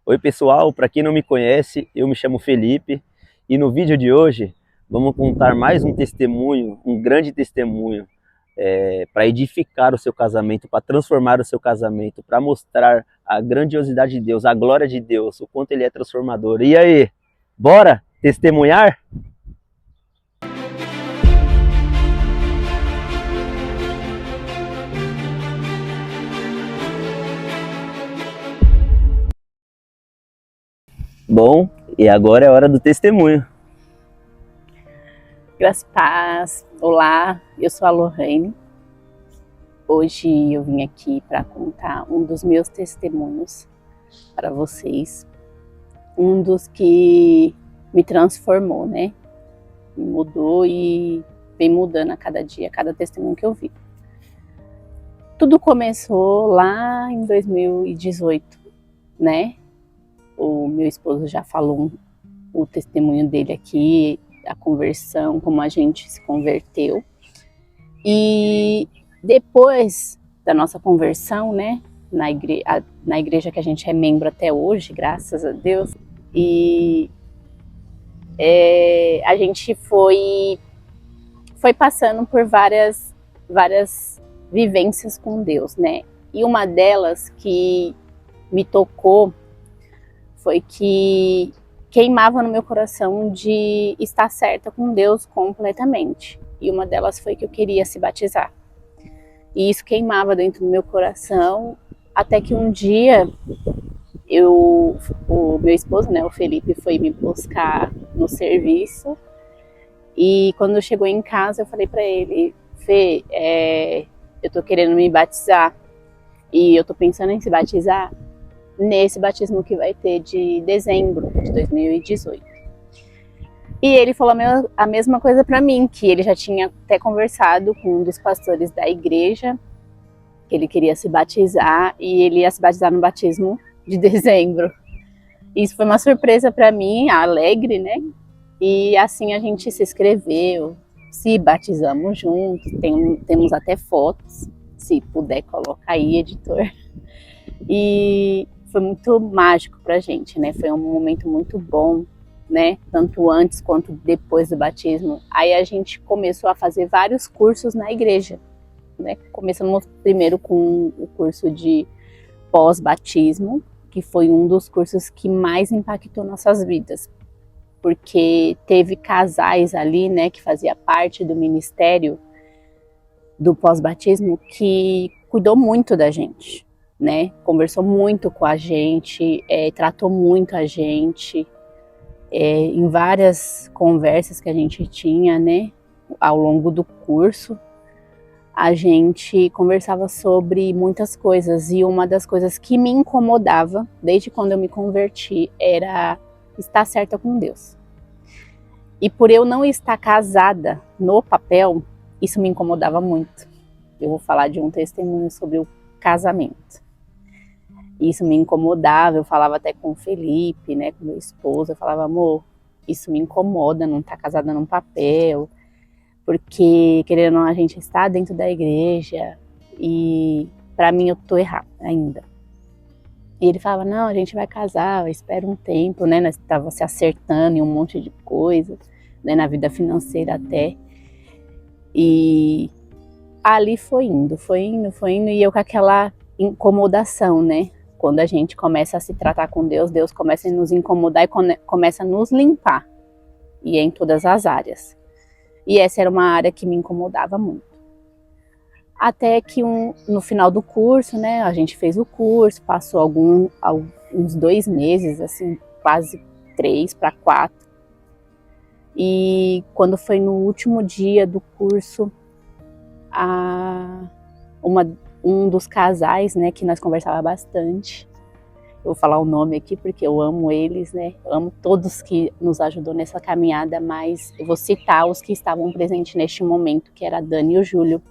Oi pessoal, para quem não me conhece, eu me chamo Felipe e no vídeo de hoje vamos contar mais um testemunho, um grande testemunho para edificar o seu casamento, para transformar o seu casamento, para mostrar a grandiosidade de Deus, a glória de Deus, o quanto Ele é transformador. E aí, bora testemunhar? Bom, e agora é a hora do testemunho. Graças a paz. Olá, eu sou a Lorraine. Hoje eu vim aqui para contar um dos meus testemunhos para vocês. Um dos que me transformou, né? Me mudou e vem mudando a cada dia, a cada testemunho que eu vi. Tudo começou lá em 2018, né? O meu esposo já falou o testemunho dele aqui, a conversão, como a gente se converteu. E depois da nossa conversão, né, na igreja que a gente é membro até hoje, graças a Deus, e a gente foi passando por várias vivências com Deus, né? E uma delas que me tocou foi que queimava no meu coração de estar certa com Deus completamente. E uma delas foi que eu queria se batizar. E isso queimava dentro do meu coração, até que um dia o meu esposo, né, o Felipe, foi me buscar no serviço. E quando chegou em casa, eu falei para ele: Fê, eu tô querendo me batizar. E eu tô pensando em se batizar nesse batismo que vai ter de dezembro de 2018. E ele falou a mesma coisa para mim, que ele já tinha até conversado com um dos pastores da igreja, que ele queria se batizar e ele ia se batizar no batismo de dezembro. Isso foi uma surpresa para mim, alegre, né? E assim a gente se inscreveu, se batizamos juntos, temos até fotos, se puder colocar aí, editor. E foi muito mágico pra gente, né? Foi um momento muito bom, né? Tanto antes quanto depois do batismo. Aí a gente começou a fazer vários cursos na igreja, né? Começamos primeiro com o curso de pós-batismo, que foi um dos cursos que mais impactou nossas vidas, porque teve casais ali, né, que fazia parte do ministério do pós-batismo que cuidou muito da gente, né? Conversou muito com a gente, tratou muito a gente, em várias conversas que a gente tinha, né, ao longo do curso, a gente conversava sobre muitas coisas, e uma das coisas que me incomodava, desde quando eu me converti, era estar certa com Deus. E por eu não estar casada no papel, isso me incomodava muito. Eu vou falar de um testemunho sobre o casamento. Isso me incomodava, eu falava até com o Felipe, né, com meu esposo, eu falava: amor, isso me incomoda, não estar casada no papel, porque, querendo ou não, a gente está dentro da igreja e para mim eu tô errada ainda. E ele falava: não, a gente vai casar, espera um tempo, né, nós estava se acertando em um monte de coisa, né, na vida financeira até. E ali foi indo, e eu com aquela incomodação, né? Quando a gente começa a se tratar com Deus, Deus começa a nos incomodar e começa a nos limpar, e é em todas as áreas. E essa era uma área que me incomodava muito. Até que no final do curso, né, a gente fez o curso, passou uns 2 meses, assim, quase 3 para 4. E quando foi no último dia do curso, um dos casais, né, que nós conversávamos bastante, eu vou falar o nome aqui porque eu amo eles, né, eu amo todos que nos ajudou nessa caminhada, mas eu vou citar os que estavam presentes neste momento, que era a Dani e o Júlio,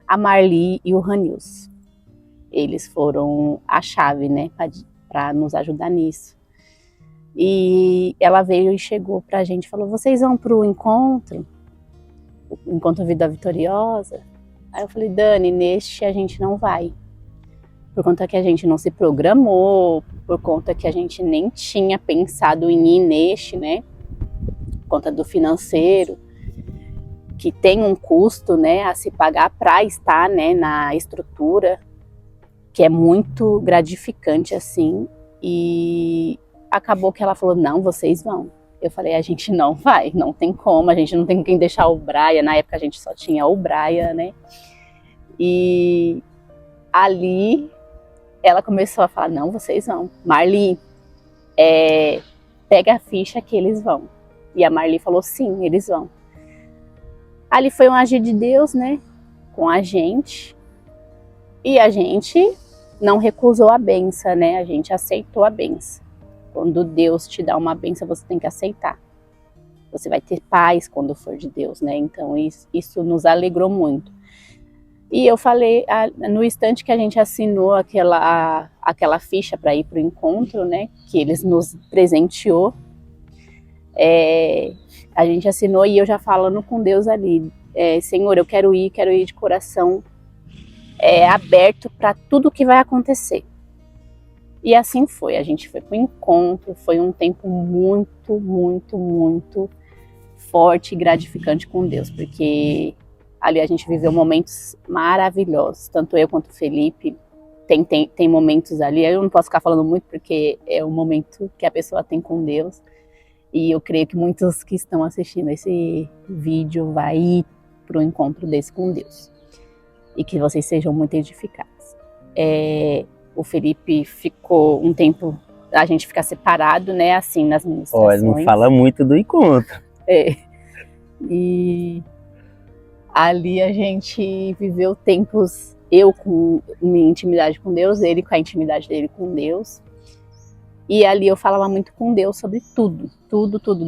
a Marli e o Ranils. Eles foram a chave, né, para nos ajudar nisso. E ela veio e chegou pra gente e falou: vocês vão pro encontro Vida Vitoriosa? Aí eu falei: Dani, neste a gente não vai, por conta que a gente não se programou, por conta que a gente nem tinha pensado em ir neste, né? Por conta do financeiro, que tem um custo, né, a se pagar para estar, né, na estrutura, que é muito gratificante, assim. E acabou que ela falou, não, vocês vão. Eu falei, a gente não vai, não tem como, a gente não tem quem deixar o Braia. Na época a gente só tinha o Braia, né? E ali ela começou a falar, não, vocês vão. Marli, pega a ficha que eles vão. E a Marli falou, sim, eles vão. Ali foi um agir de Deus, né, com a gente. E a gente não recusou a benção, né, a gente aceitou a benção. Quando Deus te dá uma benção, você tem que aceitar. Você vai ter paz quando for de Deus, né, então isso nos alegrou muito. E eu falei, no instante que a gente assinou aquela ficha para ir para o encontro, né, que eles nos presenteou, a gente assinou e eu já falando com Deus ali, Senhor, eu quero ir de coração aberto para tudo que vai acontecer. E assim foi, a gente foi para o encontro, foi um tempo muito, muito, muito forte e gratificante com Deus, porque ali a gente viveu momentos maravilhosos, tanto eu quanto o Felipe. Tem momentos ali, eu não posso ficar falando muito porque é o momento que a pessoa tem com Deus. E eu creio que muitos que estão assistindo esse vídeo vai ir para o encontro desse com Deus. E que vocês sejam muito edificados. O Felipe ficou um tempo, a gente fica separado, né, assim, nas ministrações. Olha, não fala muito do encontro. E ali a gente viveu tempos, eu com minha intimidade com Deus, ele com a intimidade dele com Deus. E ali eu falava muito com Deus sobre tudo.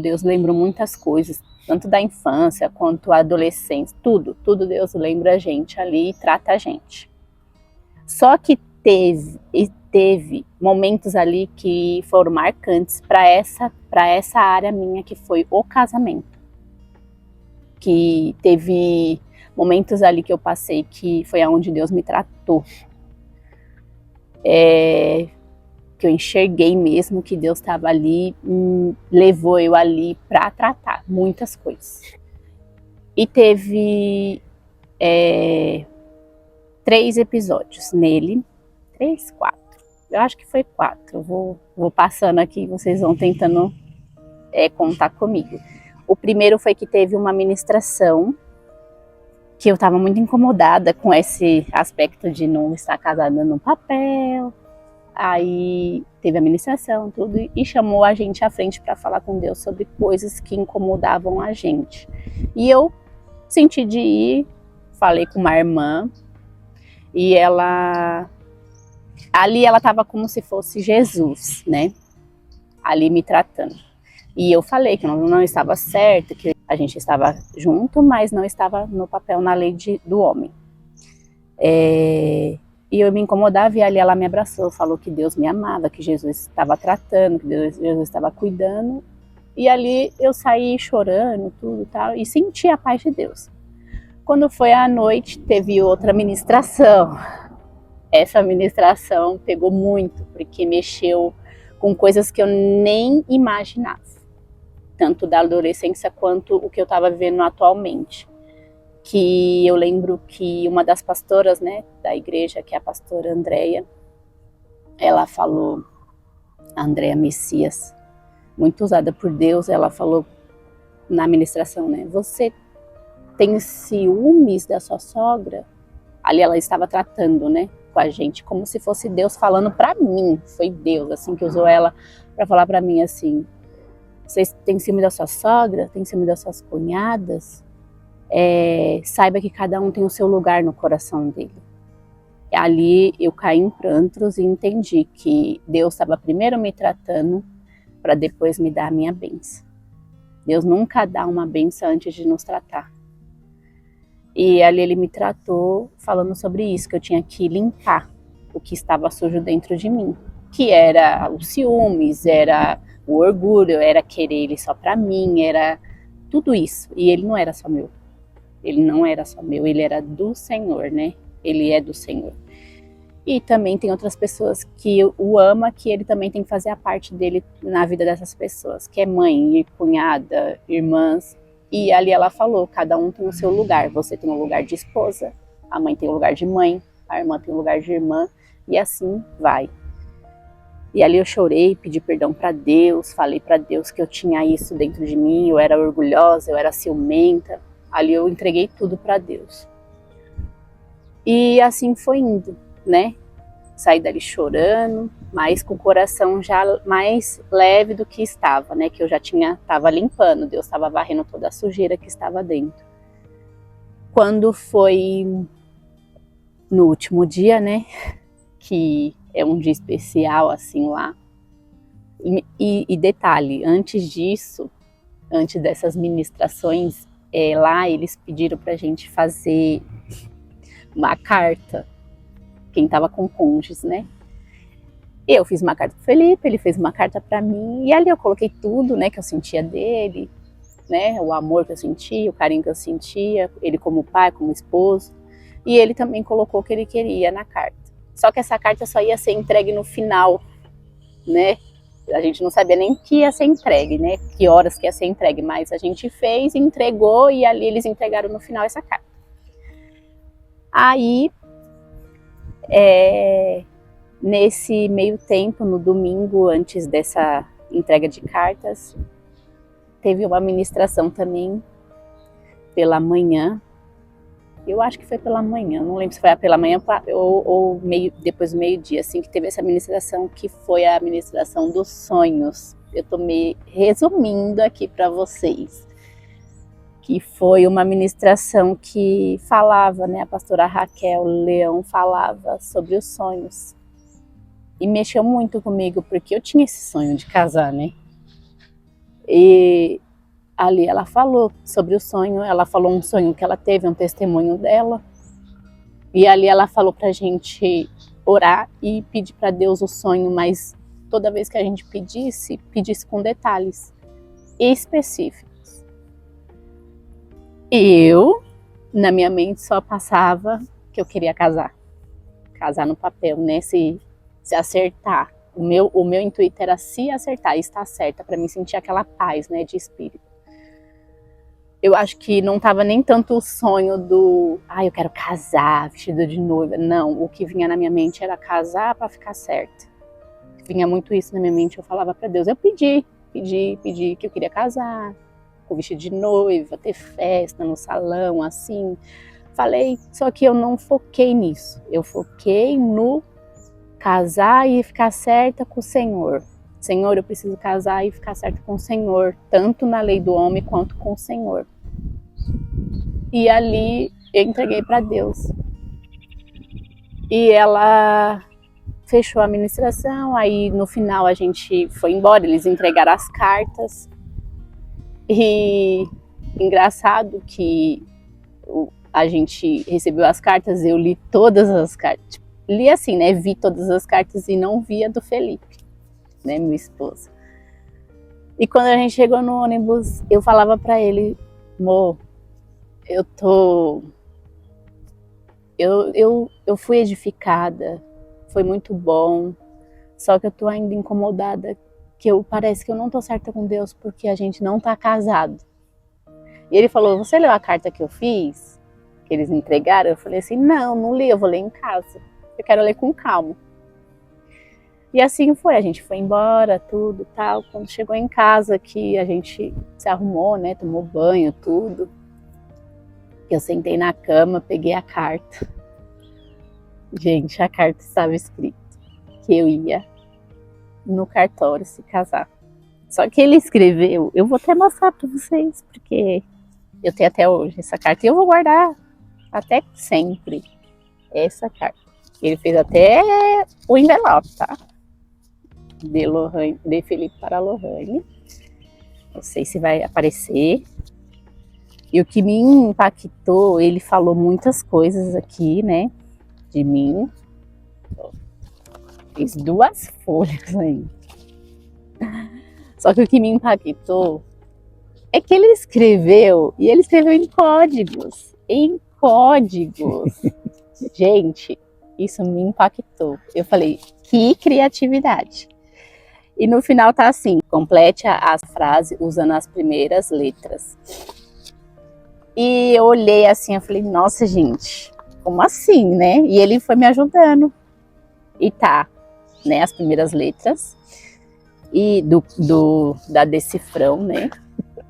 Deus lembra muitas coisas, tanto da infância quanto a adolescência, tudo Deus lembra a gente ali e trata a gente. Só que teve momentos ali que foram marcantes para essa área minha, que foi o casamento. Que teve momentos ali que eu passei que foi aonde Deus me tratou. Que eu enxerguei mesmo que Deus estava ali, levou eu ali para tratar muitas coisas. E teve 3 episódios nele, 3, 4, eu acho que foi 4, vou passando aqui, vocês vão tentando contar comigo. O primeiro foi que teve uma ministração, que eu estava muito incomodada com esse aspecto de não estar casada no papel. Aí teve a ministração, tudo, e chamou a gente à frente para falar com Deus sobre coisas que incomodavam a gente. E eu senti de ir, falei com uma irmã, e ali ela estava como se fosse Jesus, né? Ali me tratando. E eu falei que não estava certo, que a gente estava junto, mas não estava no papel, na lei do homem. E eu me incomodava e ali ela me abraçou, falou que Deus me amava, que Jesus estava tratando, que Jesus estava cuidando. E ali eu saí chorando, tudo tal, e senti a paz de Deus. Quando foi à noite, teve outra ministração. Essa ministração pegou muito, porque mexeu com coisas que eu nem imaginava. Tanto da adolescência quanto o que eu estava vivendo atualmente. Que eu lembro que uma das pastoras, né, da igreja, que é a pastora Andréia, ela falou, a Andréia Messias, muito usada por Deus, ela falou na ministração, né, você tem ciúmes da sua sogra? Ali ela estava tratando, né, com a gente, como se fosse Deus falando para mim, foi Deus, assim, que usou ela para falar para mim assim, vocês têm ciúme da sua sogra? Tem ciúme das suas cunhadas? Saiba que cada um tem o seu lugar no coração dele. Ali eu caí em prantos e entendi que Deus estava primeiro me tratando para depois me dar a minha bênção. Deus nunca dá uma bênção antes de nos tratar. E ali ele me tratou falando sobre isso, que eu tinha que limpar o que estava sujo dentro de mim, que era os ciúmes, era o orgulho, era querer ele só para mim, era tudo isso. E ele não era só meu. Ele não era só meu, ele era do Senhor, né? Ele é do Senhor. E também tem outras pessoas que o ama, que ele também tem que fazer a parte dele na vida dessas pessoas, que é mãe, cunhada, irmãs. E ali ela falou, cada um tem o seu lugar. Você tem um lugar de esposa, a mãe tem o lugar de mãe, a irmã tem o lugar de irmã, e assim vai. E ali eu chorei, pedi perdão para Deus, falei para Deus que eu tinha isso dentro de mim, eu era orgulhosa, eu era ciumenta. Ali eu entreguei tudo para Deus. E assim foi indo, né? Saí dali chorando, mas com o coração já mais leve do que estava, né? Que eu já estava limpando, Deus estava varrendo toda a sujeira que estava dentro. Quando foi no último dia, né? Que é um dia especial assim lá. E detalhe, antes disso, antes dessas ministrações, lá eles pediram pra gente fazer uma carta, quem estava com cônjuges, né? Eu fiz uma carta pro Felipe, ele fez uma carta para mim, e ali eu coloquei tudo, né, que eu sentia dele, né, o amor que eu sentia, o carinho que eu sentia, ele como pai, como esposo, e ele também colocou o que ele queria na carta. Só que essa carta só ia ser entregue no final, né? A gente não sabia nem que ia ser entregue, né? Que horas que ia ser entregue, mas a gente fez, entregou, e ali eles entregaram no final essa carta. Aí, nesse meio tempo, no domingo, antes dessa entrega de cartas, teve uma ministração também pela manhã. Eu acho que foi pela manhã, não lembro se foi pela manhã ou depois do meio-dia, assim, que teve essa ministração, que foi a ministração dos sonhos. Eu tô me resumindo aqui para vocês. Que foi uma ministração que falava, né, a pastora Raquel Leão falava sobre os sonhos. E mexeu muito comigo, porque eu tinha esse sonho de casar, né? E ali ela falou sobre o sonho, ela falou um sonho que ela teve, um testemunho dela. E ali ela falou pra gente orar e pedir pra Deus o sonho, mas toda vez que a gente pedisse com detalhes específicos. Eu, na minha mente, só passava que eu queria casar. Casar no papel, né? Se acertar. O meu intuito era se acertar, estar certa, para mim sentir aquela paz, né, de espírito. Eu acho que não tava nem tanto o sonho do, eu quero casar, vestida de noiva. Não, o que vinha na minha mente era casar para ficar certa. Vinha muito isso na minha mente, eu falava para Deus. Eu pedi que eu queria casar, com vestido de noiva, ter festa no salão, assim. Falei, só que eu não foquei nisso. Eu foquei no casar e ficar certa com o Senhor. Senhor, eu preciso casar e ficar certa com o Senhor, tanto na lei do homem quanto com o Senhor. E ali eu entreguei para Deus. E ela fechou a ministração, aí no final a gente foi embora, eles entregaram as cartas. E engraçado que a gente recebeu as cartas, eu li todas as cartas. Li assim, né? Vi todas as cartas e não vi a do Felipe, né? Meu esposo. E quando a gente chegou no ônibus, eu falava pra ele, amor, eu fui edificada, foi muito bom, só que eu tô ainda incomodada, que parece que eu não tô certa com Deus porque a gente não tá casado. E ele falou, você leu a carta que eu fiz? Que eles entregaram? Eu falei assim, não li, eu vou ler em casa. Eu quero ler com calma. E assim foi, a gente foi embora, tudo, tal. Quando chegou em casa, que a gente se arrumou, né, tomou banho, tudo. Eu sentei na cama, peguei a carta. Gente, a carta estava escrito que eu ia no cartório se casar. Só que ele escreveu, eu vou até mostrar para vocês, porque eu tenho até hoje essa carta e eu vou guardar até sempre essa carta. Ele fez até o envelope, tá? De Felipe para Lohane. Não sei se vai aparecer. E o que me impactou, ele falou muitas coisas aqui, né? De mim. Fiz 2 folhas aí. Só que o que me impactou é que ele escreveu, e ele escreveu em códigos. Em códigos. Gente, Isso me impactou. Eu falei, que criatividade. E no final tá assim, complete a frase usando as primeiras letras. E eu olhei assim, eu falei, nossa, gente, como assim, né? E ele foi me ajudando. E tá, né, as primeiras letras e da decifrão, né?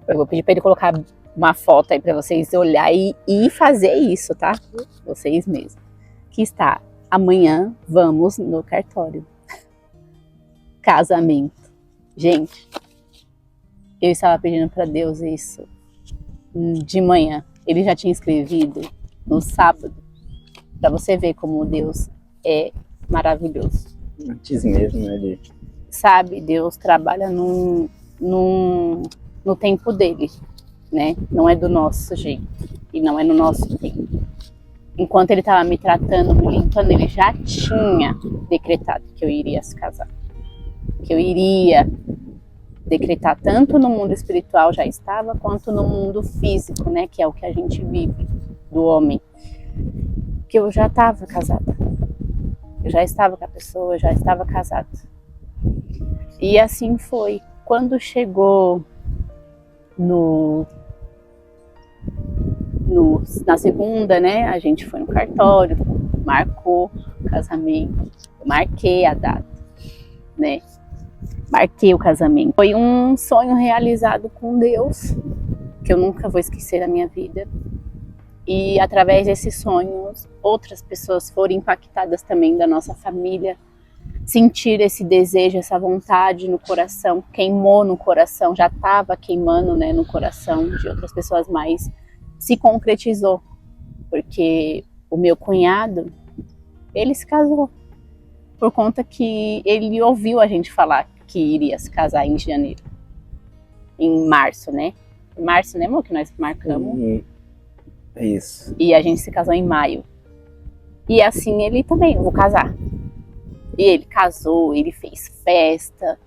Eu vou pedir para ele colocar uma foto aí para vocês olharem e fazer isso, tá? Vocês mesmos. Que está, amanhã vamos no cartório. Casamento. Gente, eu estava pedindo para Deus isso de manhã. Ele já tinha escrevido no sábado. Para você ver como Deus é maravilhoso. Antes mesmo, né? Sabe, Deus trabalha no tempo dele, né? Não é do nosso jeito e não é no nosso tempo. Enquanto ele estava me tratando, me limpando, ele já tinha decretado que eu iria se casar. Que eu iria decretar tanto no mundo espiritual já estava, quanto no mundo físico, né? Que é o que a gente vive, do homem. Que eu já estava casada. Eu já estava com a pessoa, eu já estava casada. E assim foi. Quando chegou na segunda, né? A gente foi no cartório, marcou o casamento. Eu marquei a data, né? Marquei o casamento. Foi um sonho realizado com Deus, que eu nunca vou esquecer na minha vida. E através desses sonhos, outras pessoas foram impactadas também da nossa família. Sentir esse desejo, essa vontade no coração, queimou no coração, já estava queimando, né, no coração de outras pessoas, mas se concretizou, porque o meu cunhado, ele se casou, por conta que ele ouviu a gente falar que iria se casar em janeiro, em março, né? Em março, né, amor, que nós marcamos? Isso. E a gente se casou em maio. E assim ele também, eu vou casar. E ele casou, ele fez festa,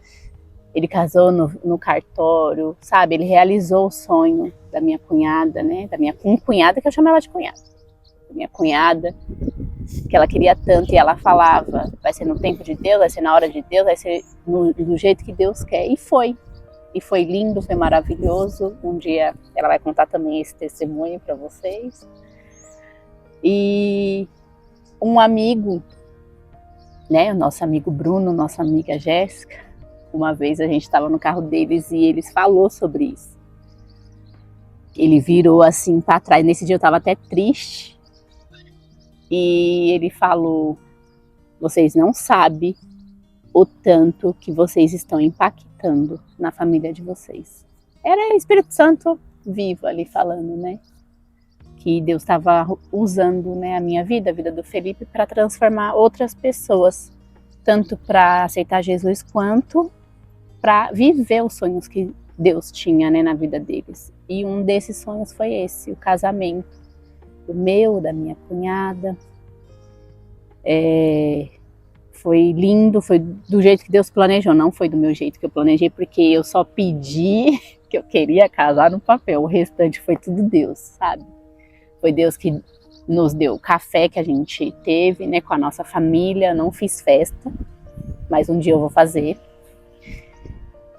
ele casou no cartório, sabe? Ele realizou o sonho da minha cunhada, né? Da minha cunhada, que eu chamo ela de cunhada. Da minha cunhada, que ela queria tanto, e ela falava, vai ser no tempo de Deus, vai ser na hora de Deus, vai ser do jeito que Deus quer. E foi. E foi lindo, foi maravilhoso. Um dia ela vai contar também esse testemunho para vocês. E um amigo, né, o nosso amigo Bruno, nossa amiga Jéssica, uma vez a gente estava no carro deles e eles falou sobre isso. Ele virou assim para trás, nesse dia eu estava até triste, e ele falou, vocês não sabem o tanto que vocês estão impactando na família de vocês. Era o Espírito Santo vivo ali falando, né? Que Deus estava usando, né, a minha vida, a vida do Felipe, para transformar outras pessoas, tanto para aceitar Jesus, quanto para viver os sonhos que Deus tinha, né, na vida deles. E um desses sonhos foi esse, o casamento, o meu, da minha cunhada. Foi lindo, foi do jeito que Deus planejou, não foi do meu jeito que eu planejei, porque eu só pedi que eu queria casar no papel, o restante foi tudo Deus, sabe? Foi Deus que nos deu o café que a gente teve, né, com a nossa família. Não fiz festa, mas um dia eu vou fazer.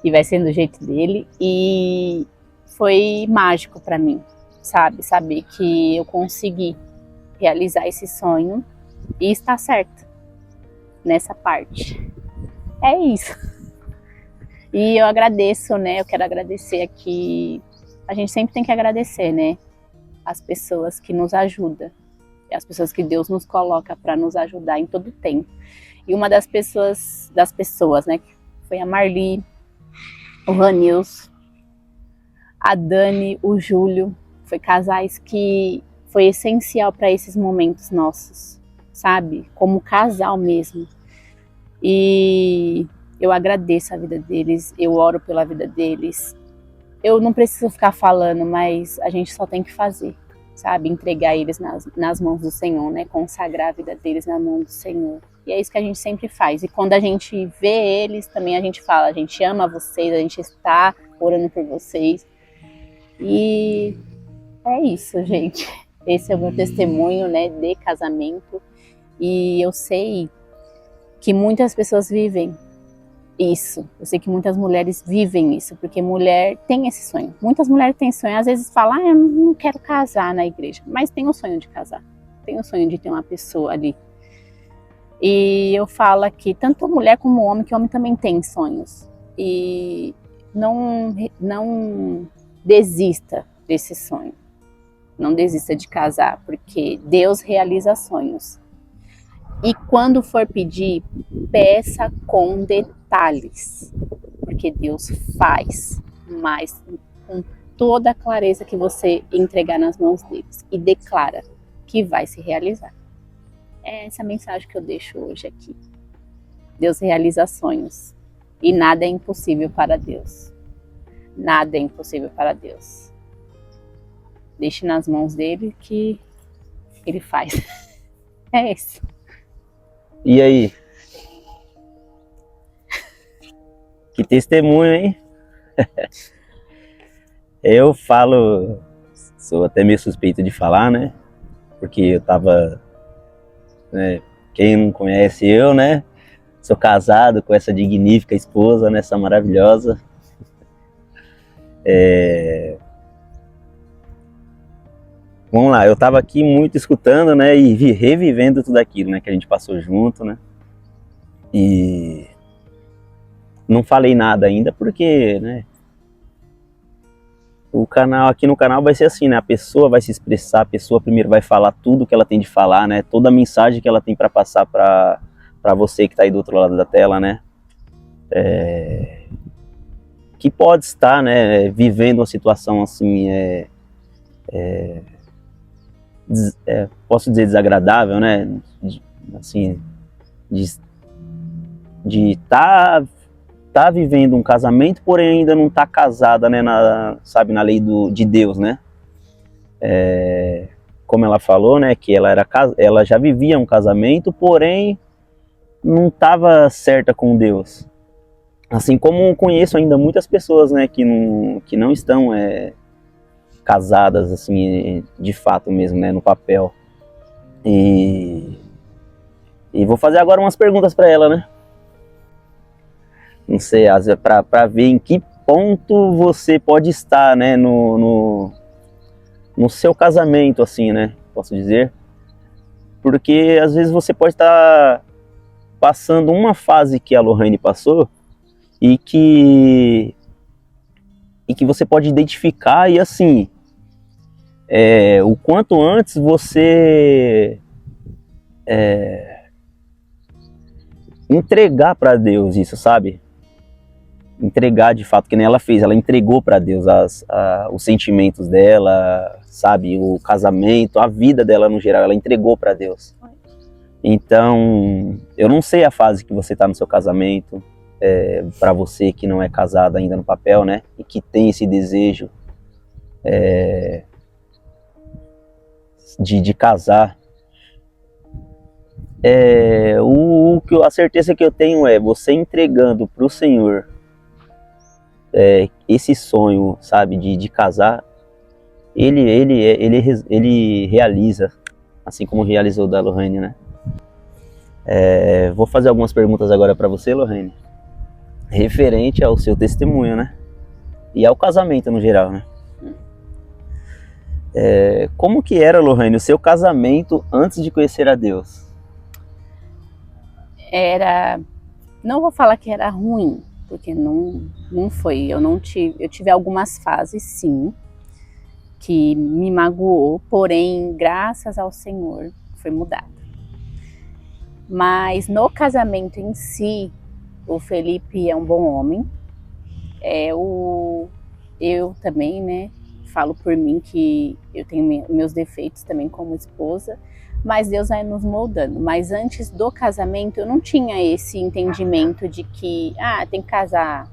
E vai ser do jeito dele. E foi mágico para mim, sabe? Saber que eu consegui realizar esse sonho e estar certa nessa parte. É isso. E eu agradeço, né? Eu quero agradecer aqui. A gente sempre tem que agradecer, né? As pessoas que nos ajudam, as pessoas que Deus nos coloca para nos ajudar em todo o tempo. E uma das pessoas, né, foi a Marli, o Ranils, a Dani, o Júlio, foi casais que foi essencial para esses momentos nossos, sabe? Como casal mesmo. E eu agradeço a vida deles, eu oro pela vida deles. Eu não preciso ficar falando, mas a gente só tem que fazer, sabe? Entregar eles nas mãos do Senhor, né? Consagrar a vida deles na mão do Senhor. E é isso que a gente sempre faz. E quando a gente vê eles, também a gente fala, a gente ama vocês, a gente está orando por vocês. E é isso, gente. Esse é o meu testemunho, né, de casamento. E eu sei que muitas pessoas vivem isso. Eu sei que muitas mulheres vivem isso, porque mulher tem esse sonho. Muitas mulheres têm sonho, às vezes falam, eu não quero casar na igreja, mas tem o sonho de casar, tem o sonho de ter uma pessoa ali. E eu falo aqui, tanto mulher como homem, que homem também tem sonhos. E não desista desse sonho. Não desista de casar, porque Deus realiza sonhos. E quando for pedir, peça com detalhes, porque Deus faz, mas com toda a clareza que você entregar nas mãos deles e declara que vai se realizar. É essa mensagem que eu deixo hoje aqui. Deus realiza sonhos e nada é impossível para Deus. Nada é impossível para Deus. Deixe nas mãos dele que ele faz. É isso. E aí? Que testemunho, hein? Eu falo, sou até meio suspeito de falar, né? Porque eu tava, né? Quem não conhece eu, né? Sou casado com essa dignífica esposa, né? Essa maravilhosa. Vamos lá, eu tava aqui muito escutando, né? E revivendo tudo aquilo, né? Que a gente passou junto, né? E não falei nada ainda porque, né? O canal, aqui no canal vai ser assim, né? A pessoa vai se expressar, a pessoa primeiro vai falar tudo que ela tem de falar, né? Toda a mensagem que ela tem para passar para você que tá aí do outro lado da tela, né? Que pode estar, né? Vivendo uma situação assim, posso dizer desagradável, né? Assim, de tá vivendo um casamento, porém ainda não tá casada, né, sabe, na lei de Deus, né? Como ela falou, né, que ela já vivia um casamento, porém não estava certa com Deus. Assim como conheço ainda muitas pessoas, né, que não estão casadas, assim, de fato mesmo, né, no papel. E vou fazer agora umas perguntas para ela, né? Não sei, para ver em que ponto você pode estar, né, no seu casamento, assim, né, posso dizer. Porque às vezes você pode estar passando uma fase que a Lohane passou e que você pode identificar e, assim, o quanto antes você entregar para Deus isso, sabe? Entregar de fato, que nem ela fez, ela entregou para Deus os sentimentos dela, sabe, o casamento, a vida dela no geral, ela entregou para Deus. Então, eu não sei a fase que você está no seu casamento, para você que não é casado ainda no papel, né, e que tem esse desejo de casar. A certeza que eu tenho é você entregando para o Senhor esse sonho, sabe, de casar, ele realiza, assim como realizou o da Lohane, né? Vou fazer algumas perguntas agora para você, Lohane, referente ao seu testemunho, né? E ao casamento no geral, né? Como que era, Lohane, o seu casamento antes de conhecer a Deus? Não vou falar que era ruim, porque não foi. Eu tive algumas fases, sim, que me magoou, porém, graças ao Senhor, foi mudado. Mas no casamento em si, o Felipe é um bom homem. Eu também, né, falo por mim que eu tenho meus defeitos também como esposa, mas Deus vai nos moldando. Mas antes do casamento eu não tinha esse entendimento de que, tem que casar,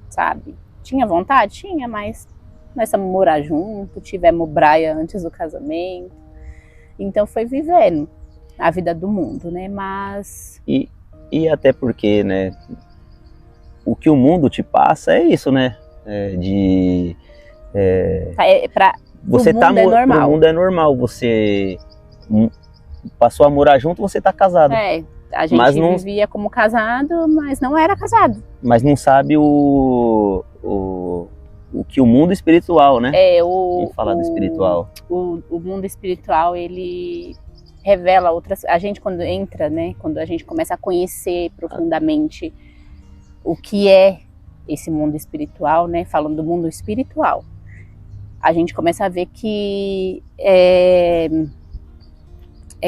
sabe? Tinha vontade? Tinha, mas nós vamos morar junto, tivemos braia antes do casamento. Então foi vivendo a vida do mundo, né? Mas... E até porque, né, o que o mundo te passa é isso, né? Você tá no mundo é normal você passou a morar junto, você tá casado. A gente vivia como casado, mas não era casado. Mas não sabe o que o mundo espiritual, né? Vamos falar do espiritual. O mundo espiritual, ele revela outras... A gente quando entra, né? Quando a gente começa a conhecer profundamente o que é esse mundo espiritual, né? Falando do mundo espiritual, a gente começa a ver que é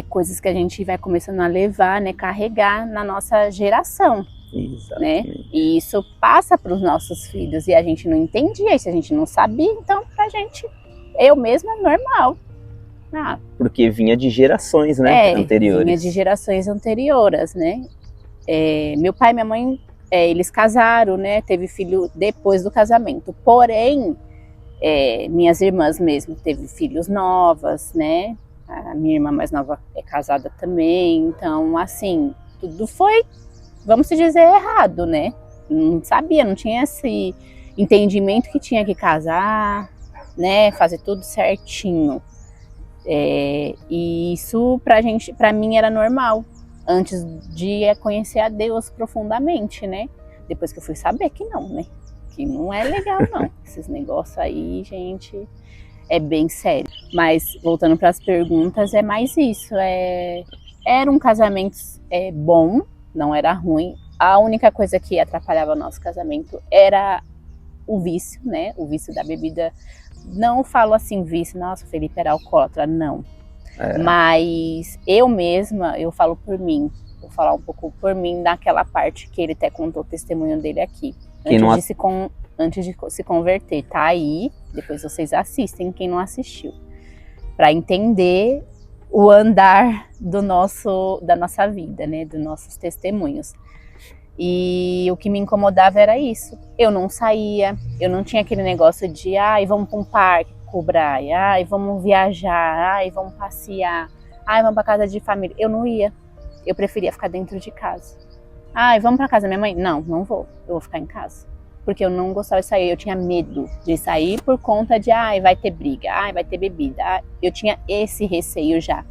coisas que a gente vai começando a levar, né? Carregar na nossa geração. Exatamente. Né? E isso passa para os nossos filhos e a gente não entendia isso, a gente não sabia, então pra gente, eu mesma, é normal. Porque vinha de gerações, né, anteriores. Vinha de gerações anteriores, né? Meu pai e minha mãe, eles casaram, né? Teve filho depois do casamento. Porém, minhas irmãs mesmo teve filhos novas, né? A minha irmã mais nova é casada também. Então, assim, tudo foi, vamos dizer, errado, né? Não sabia, não tinha esse entendimento que tinha que casar, né? Fazer tudo certinho. E isso pra mim era normal, antes de conhecer a Deus profundamente, né? Depois que eu fui saber que não, né? Que não é legal, não. Esses negócios aí, gente, é bem sério. Mas, voltando para as perguntas, é mais isso. Era um casamento bom, não era ruim. A única coisa que atrapalhava o nosso casamento era o vício, né? O vício da bebida. Não falo assim, vício, nossa, o Felipe era alcoólatra, não. Mas eu mesma, eu falo por mim. Vou falar um pouco por mim naquela parte que ele até contou o testemunho dele aqui. Antes de se converter, tá aí, depois vocês assistem, quem não assistiu, para entender o andar da nossa vida, né, dos nossos testemunhos. E o que me incomodava era isso, eu não saía, eu não tinha aquele negócio de, vamos para um parque com o Brian, vamos viajar, vamos passear, vamos para casa de família, eu não ia, eu preferia ficar dentro de casa. Vamos para casa da minha mãe? Não, não vou, eu vou ficar em casa. Porque eu não gostava de sair, eu tinha medo de sair por conta de, vai ter briga, vai ter bebida. Eu tinha esse receio já.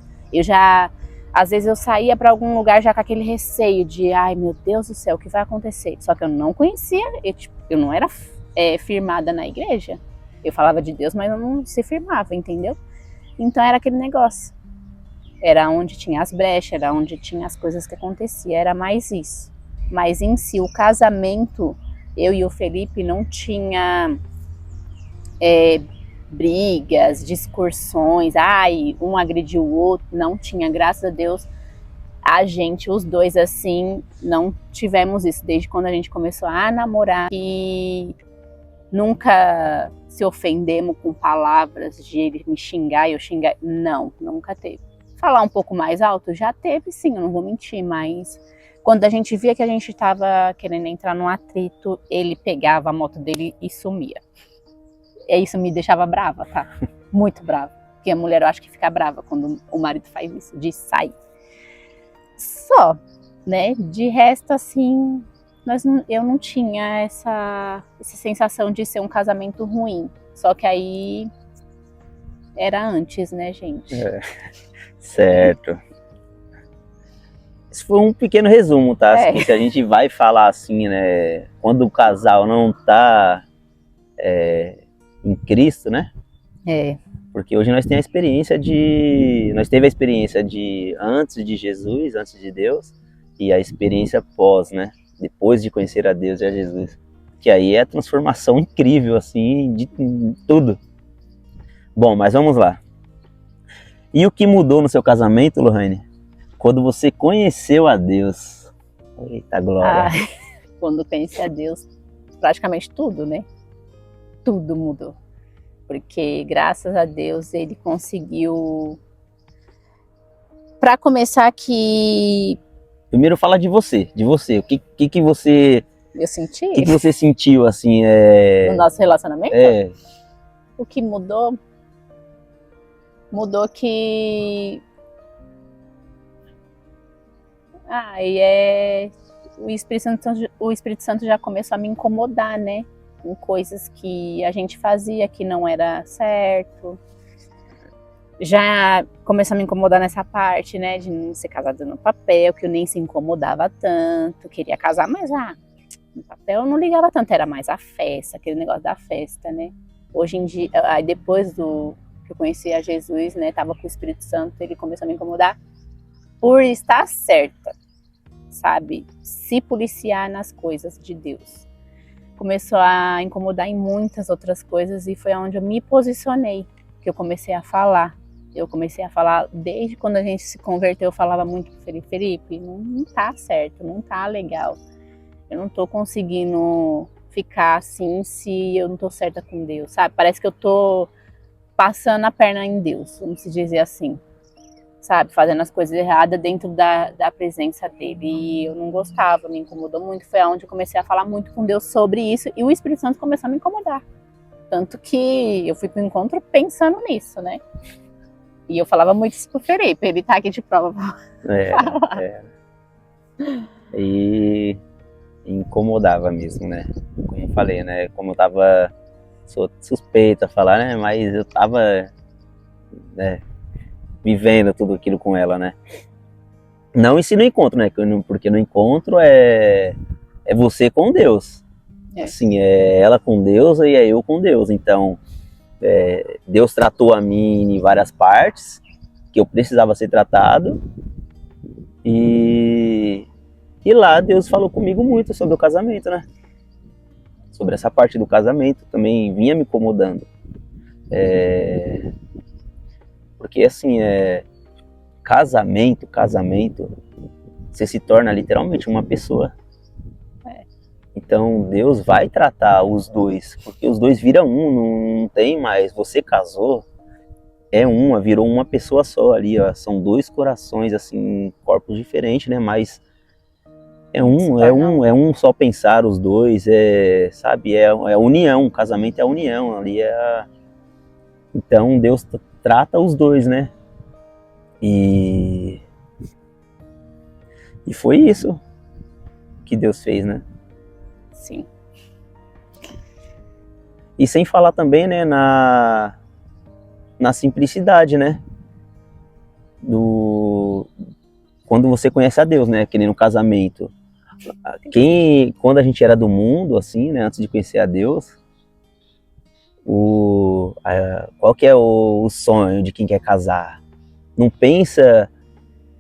Às vezes eu saía para algum lugar já com aquele receio de, meu Deus do céu, o que vai acontecer? Só que eu não conhecia, eu não era firmada na igreja. Eu falava de Deus, mas eu não se firmava, entendeu? Então era aquele negócio. Era onde tinha as brechas, era onde tinha as coisas que aconteciam, era mais isso. Mas em si, o casamento... Eu e o Felipe não tinha brigas, discussões, um agrediu o outro, não tinha, graças a Deus, os dois assim, não tivemos isso, desde quando a gente começou a namorar, e nunca se ofendemos com palavras de ele me xingar e eu xingar, não, nunca teve. Falar um pouco mais alto, já teve sim, eu não vou mentir, mas... Quando a gente via que a gente estava querendo entrar num atrito, ele pegava a moto dele e sumia. E isso me deixava brava, tá? Muito brava. Porque a mulher, eu acho que fica brava quando o marido faz isso, de sair. Só, né? De resto, assim, eu não tinha essa sensação de ser um casamento ruim. Só que aí era antes, né, gente? Certo. Esse foi um pequeno resumo, tá? Assim, se a gente vai falar assim, né? Quando o casal não tá em Cristo, né? Porque hoje nós temos a experiência nós teve a experiência de antes de Jesus, antes de Deus, e a experiência pós, né? Depois de conhecer a Deus e a Jesus. Que aí é a transformação incrível, assim, de tudo. Bom, mas vamos lá. E o que mudou no seu casamento, Lohane? Quando você conheceu a Deus. Eita glória. Quando conheci a Deus, praticamente tudo, né? Tudo mudou. Porque graças a Deus ele conseguiu... Para começar que... Primeiro fala de você. O que você... Eu senti? O que você sentiu, assim, no nosso relacionamento? O que mudou? Mudou que... o Espírito Santo já começou a me incomodar, né? Com coisas que a gente fazia que não era certo. Já começou a me incomodar nessa parte, né, de não ser casada no papel, que eu nem se incomodava tanto, queria casar, mas no papel eu não ligava tanto, era mais a festa, aquele negócio da festa, né. Hoje em dia, aí depois que eu conheci a Jesus, né, tava com o Espírito Santo, ele começou a me incomodar por estar certa, sabe, se policiar nas coisas de Deus. Começou a incomodar em muitas outras coisas e foi onde eu me posicionei, que eu comecei a falar. Eu comecei a falar, desde quando a gente se converteu, eu falava muito pro Felipe, não tá certo, não tá legal. Eu não tô conseguindo ficar assim se eu não tô certa com Deus, sabe? Parece que eu tô passando a perna em Deus, vamos se dizer assim, sabe? Fazendo as coisas erradas dentro da presença dele. E eu não gostava, me incomodou muito. Foi onde eu comecei a falar muito com Deus sobre isso e o Espírito Santo começou a me incomodar. Tanto que eu fui pro encontro pensando nisso, né? E eu falava muito isso pro Felipe, ele tá aqui de prova. E incomodava mesmo, né? Como eu falei, né? Como eu tava suspeito a falar, né? Mas eu tava, né, vivendo tudo aquilo com ela, né? Não ensino encontro, né? Porque no encontro é você com Deus. Assim, é ela com Deus e é eu com Deus. Então, Deus tratou a mim em várias partes que eu precisava ser tratado. E lá Deus falou comigo muito sobre o casamento, né? Sobre essa parte do casamento também vinha me incomodando. Porque assim, casamento, você se torna literalmente uma pessoa. Então Deus vai tratar os dois, porque os dois viram um, não tem mais, você casou, virou uma pessoa só ali, ó. São dois corações, assim, corpos diferentes, né? Mas é um só pensar os dois, sabe? É união, casamento é a união ali, Então Deus trata os dois, né? E foi isso que Deus fez, né? Sim. E sem falar também, né, na simplicidade, né? Quando você conhece a Deus, né? Que nem no casamento. Quando a gente era do mundo, assim, né? Antes de conhecer a Deus, qual que é o sonho de quem quer casar? Não pensa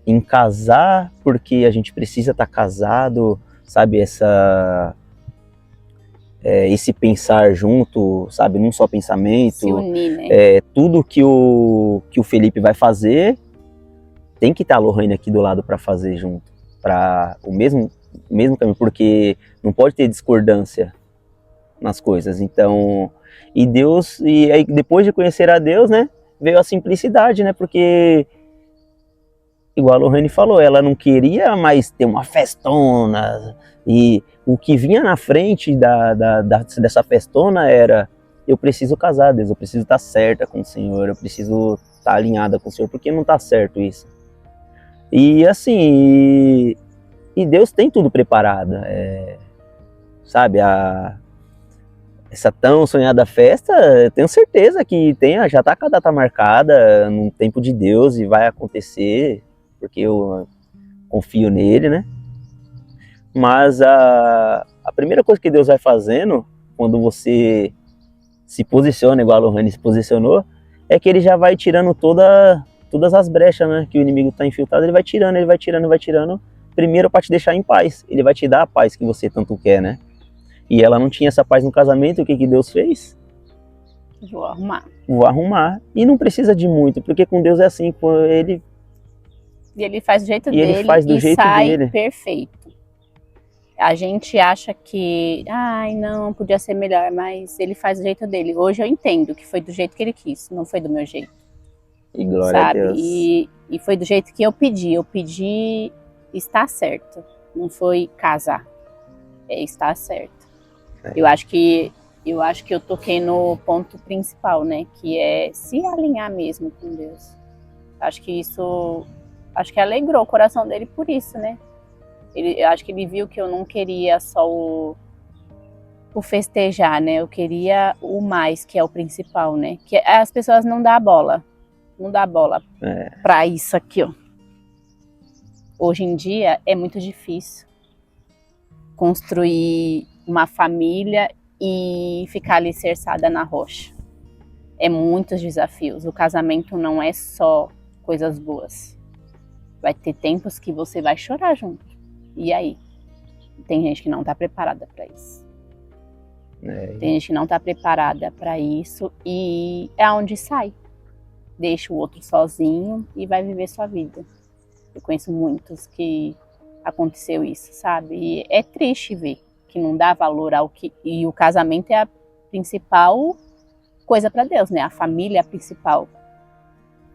em casar porque a gente precisa estar casado, sabe? Esse pensar junto, sabe? Num só pensamento. Se unir, né? Tudo que o Felipe vai fazer, tem que estar a Lohane aqui do lado para fazer junto. Para o mesmo caminho, porque não pode ter discordância nas coisas. Então, e aí depois de conhecer a Deus, né? Veio a simplicidade, né? Porque, igual a Lohane falou, ela não queria mais ter uma festona. E o que vinha na frente dessa festona era: eu preciso casar, Deus, eu preciso estar certa com o Senhor, eu preciso estar alinhada com o Senhor, porque não está certo isso. E assim, e Deus tem tudo preparado, sabe? Essa tão sonhada festa, eu tenho certeza que já está com a data marcada no tempo de Deus e vai acontecer, porque eu confio nele, né? Mas a primeira coisa que Deus vai fazendo, quando você se posiciona, igual a Lohane se posicionou, é que ele já vai tirando todas as brechas, né, que o inimigo está infiltrado. Ele vai tirando, primeiro para te deixar em paz. Ele vai te dar a paz que você tanto quer, né? E ela não tinha essa paz no casamento, o que Deus fez? Vou arrumar. E não precisa de muito, porque com Deus é assim, E ele faz do jeito dele e sai perfeito. A gente acha que, não, podia ser melhor, mas ele faz do jeito dele. Hoje eu entendo que foi do jeito que ele quis, não foi do meu jeito. E glória a Deus. E foi do jeito que eu pedi estar certo, não foi casar, é estar certo. Eu acho que eu toquei no ponto principal, né, que é se alinhar mesmo com Deus. Acho que alegrou o coração dele por isso, né? Eu acho que ele viu que eu não queria só o festejar, né? Eu queria o mais, que é o principal, né? Que as pessoas não dão bola. não dá bola para isso aqui, ó. Hoje em dia é muito difícil construir uma família e ficar alicerçada na rocha. É muitos desafios. O casamento não é só coisas boas. Vai ter tempos que você vai chorar junto. E aí? Tem gente que não está preparada para isso. Tem gente que não está preparada para isso e é onde sai. Deixa o outro sozinho e vai viver sua vida. Eu conheço muitos que aconteceu isso, sabe? E é triste ver que não dá valor ao que... E o casamento é a principal coisa para Deus, né? A família é a principal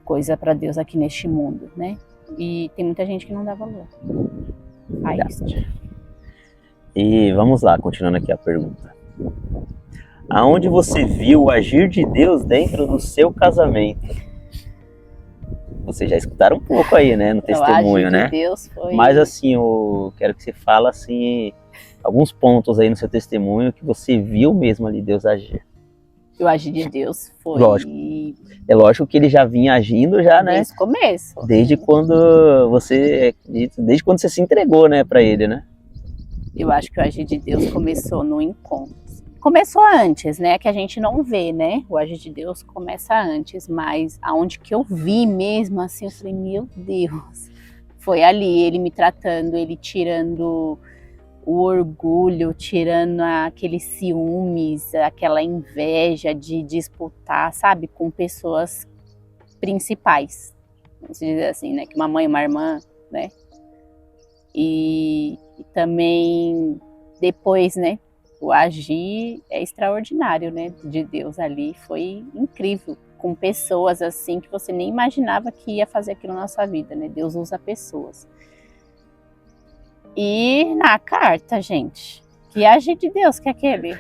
coisa para Deus aqui neste mundo, né? E tem muita gente que não dá valor a isso. E vamos lá, continuando aqui a pergunta. Aonde você viu o agir de Deus dentro do seu casamento? Vocês já escutaram um pouco aí, né, no testemunho, né? Deus foi... Mas assim, eu quero que você fale assim, alguns pontos aí no seu testemunho que você viu mesmo ali Deus agir. O agir de Deus foi... Lógico. É lógico que ele já vinha agindo já, né? Desde o começo. Desde quando você se entregou, né, para ele, né? Eu acho que o agir de Deus começou no encontro. Começou antes, né? Que a gente não vê, né? O agir de Deus começa antes, mas aonde que eu vi mesmo, assim, eu falei, meu Deus. Foi ali, ele me tratando, ele tirando o orgulho, tirando aqueles ciúmes, aquela inveja de disputar, sabe? Com pessoas principais. Vamos dizer assim, né? Que uma mãe, uma irmã, né? E também depois, né? O agir é extraordinário, né, de Deus ali, foi incrível, com pessoas assim que você nem imaginava que ia fazer aquilo na sua vida, né, Deus usa pessoas. E na carta, gente, que agir de Deus que é aquele?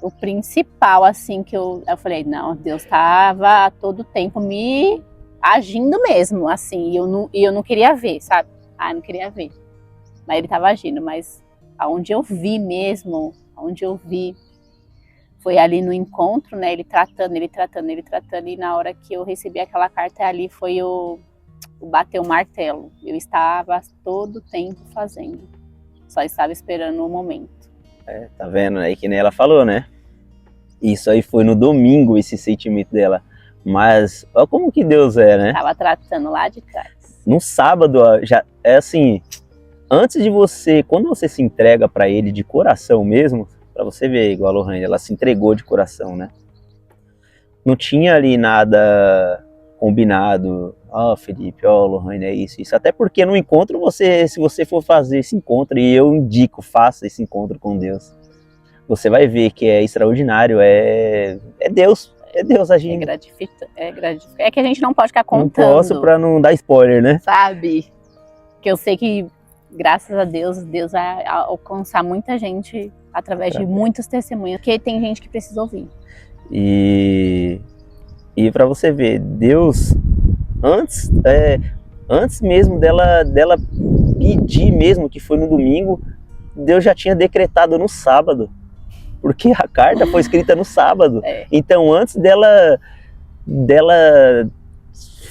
O principal, assim, que eu falei, não, Deus estava a todo tempo me agindo mesmo, assim, e eu não queria ver, sabe? Eu não queria ver, mas ele estava agindo, mas... Aonde eu vi mesmo, foi ali no encontro, né? Ele tratando, e na hora que eu recebi aquela carta ali foi o bater o martelo. Eu estava todo o tempo fazendo, só estava esperando o momento. Tá vendo aí que nem ela falou, né? Isso aí foi no domingo, esse sentimento dela. Mas olha como que Deus é, né? Estava tratando lá de trás. No sábado, já é assim... Antes de você, quando você se entrega para ele de coração mesmo, para você ver, igual a Lohane, ela se entregou de coração, né? Não tinha ali nada combinado. Felipe, Lohane, é isso. Até porque no encontro, se você for fazer esse encontro, e eu indico, faça esse encontro com Deus, você vai ver que é extraordinário, é Deus agindo. É gratificante. É que a gente não pode ficar contando. Não posso para não dar spoiler, né? Sabe? Que eu sei que graças a Deus, Deus vai alcançar muita gente através de muitos testemunhos, porque tem gente que precisa ouvir. E para você ver, Deus, antes mesmo dela pedir mesmo, que foi no domingo, Deus já tinha decretado no sábado, porque a carta foi escrita no sábado. Então antes dela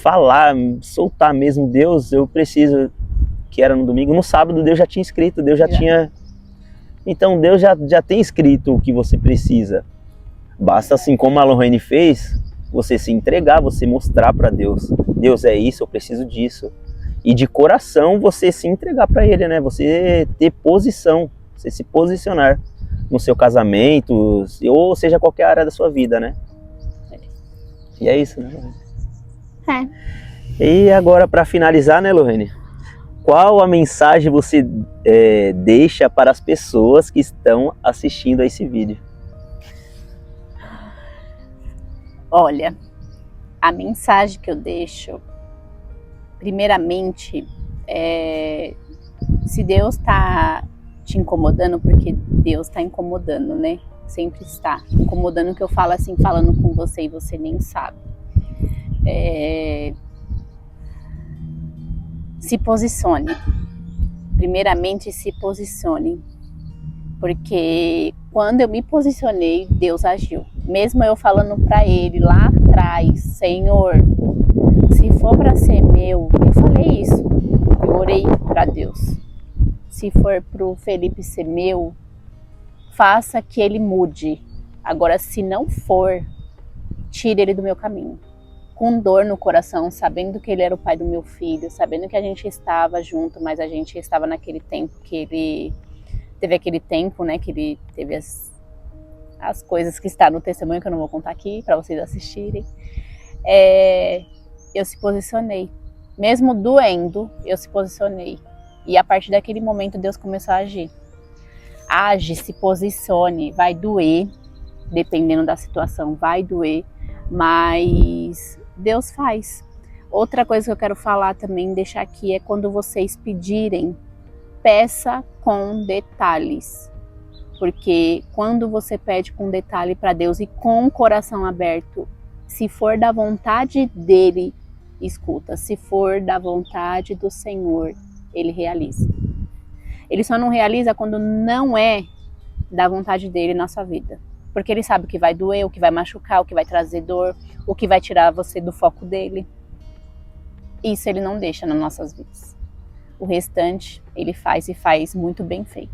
falar, soltar mesmo, Deus, eu preciso... que era no domingo, no sábado Deus já tinha escrito, Deus já tinha... Então Deus já tem escrito o que você precisa. Basta, assim como a Lohane fez, você se entregar, você mostrar para Deus. Deus, é isso, eu preciso disso. E de coração você se entregar para Ele, né? Você ter posição, você se posicionar no seu casamento, ou seja, qualquer área da sua vida, né? E é isso, né? E agora, para finalizar, né, Lohane? Qual a mensagem você deixa para as pessoas que estão assistindo a esse vídeo? Olha, a mensagem que eu deixo, primeiramente, se Deus está te incomodando, porque Deus está incomodando, né? Sempre está incomodando, que eu falo assim, falando com você e você nem sabe. Se posicione. Primeiramente, se posicione. Porque quando eu me posicionei, Deus agiu. Mesmo eu falando para Ele lá atrás, Senhor, se for para ser meu, eu falei isso, eu orei para Deus. Se for pro Felipe ser meu, faça que ele mude. Agora, se não for, tire ele do meu caminho. Com dor no coração, sabendo que ele era o pai do meu filho, sabendo que a gente estava junto, mas a gente estava naquele tempo que ele teve aquele tempo, né, que ele teve as coisas que está no testemunho, que eu não vou contar aqui para vocês assistirem. Eu se posicionei. Mesmo doendo, eu se posicionei. E a partir daquele momento, Deus começou a agir. Age, se posicione, vai doer, dependendo da situação, vai doer, mas Deus faz. Outra coisa que eu quero falar também, deixar aqui, é quando vocês pedirem, peça com detalhes. Porque quando você pede com detalhe para Deus e com o coração aberto, se for da vontade dele, escuta. Se for da vontade do Senhor, ele realiza. Ele só não realiza quando não é da vontade dele na sua vida. Porque ele sabe o que vai doer, o que vai machucar, o que vai trazer dor, o que vai tirar você do foco dele. Isso ele não deixa nas nossas vidas. O restante ele faz e faz muito bem feito.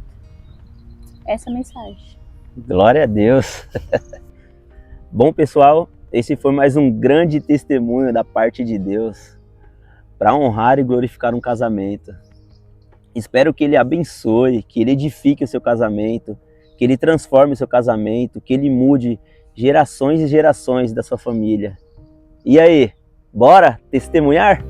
Essa é a mensagem. Glória a Deus. Bom, pessoal, esse foi mais um grande testemunho da parte de Deus para honrar e glorificar um casamento. Espero que Ele abençoe, que Ele edifique o seu casamento, que Ele transforme o seu casamento, que Ele mude gerações e gerações da sua família. E aí, bora testemunhar?